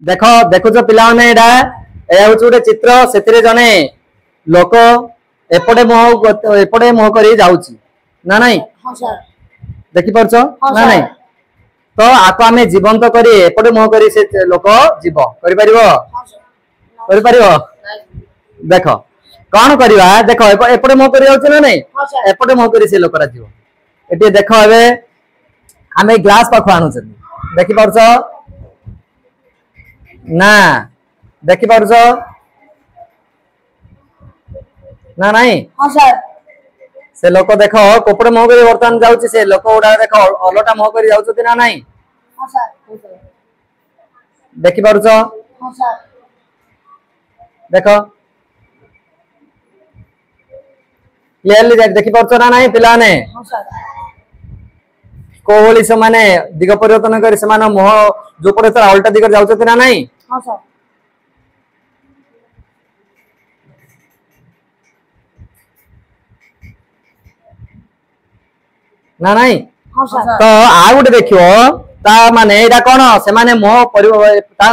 देख देखुच पिला गोटे चित्र से जने लोक एपटे मुह कर ना नहीं देखी पार्छ ना नहीं तो आपको आम जीवंत कर एपटे मुह कर लोक जीव कर देख कौन करवा देख एपटे मुह कर ना नहीं एपटे मुह कर लोक जीव ये देख ए आम ग्लास पाख आणु देखी पार्छ ना देखी पार्छ ना नहीं से लोक देख कोपड़े मुह कर बर्तमान जाऊँ से लोक गुड़ा देख अलटा मुह कर जाऊँ ना नहीं देखी पार्छ देख क्लियरली देखी पार्छ ना नहीं पिला ने कोहली से माने दिग परिवर्तन कर से माने मुह जो पड़े तो उल्टा दिग जाऊँ ना नहीं ना नहीं तो आ गोटे देखियो ता माने एटा कोन से माने मुह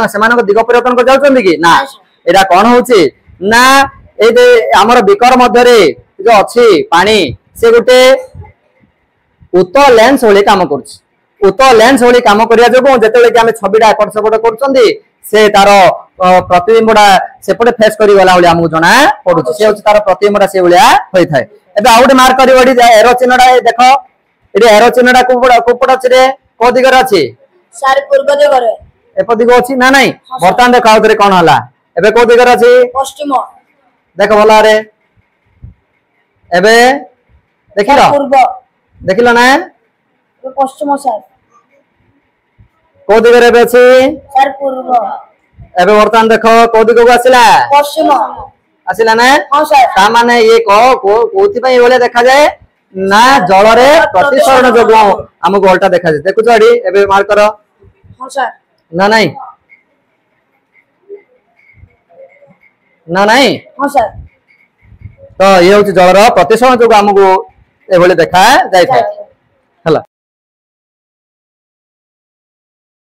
से माने दिग परिवर्तन कर जाउछन कि ना एटा कोन होची ना ए जे हमर बिकर मध्य रे जो अछि पानी से गोटे उत्तल लेंस होली काम करछि उत्तल लेंस होली काम करिया जोगो जेतेले कि हमें छबिडा एपट सेपट करछंदी से तार प्रतिबिंबडा सेपटे फेस करी गला होली हमहु जणा पडुछि से होछि तार प्रतिबिंबडा से होलिया होई थाए एबे आउट मार्क करी बडी एरो चिन्हडा देखो एडी एरो चिन्हडा कोपड अछि रे को दिगर अछि सर पूर्व दिगर एप दिग अछि ना नहीं वर्तमान देखा उतरे कोन हला एबे को दिगर अछि पश्चिम देखो भला रे एबे देखिलो पूर्व देखिलो ना पश्चिम सर को दिगर एबे अछि सर पूर्व एबे वर्तमान देखो को दिग को आसिला पश्चिम आसिला ना हां सर ता माने ये कोथि पई बोले देखा जाए ना जल रे प्रतिसरण जोगो हमको उल्टा देखा जाए देखु जडी एबे मार करो हां सर ना नहीं ना नहीं हां सर तो ये होची जल रो प्रतिसरण जोगो हमको ए बोले देखा जाय थाए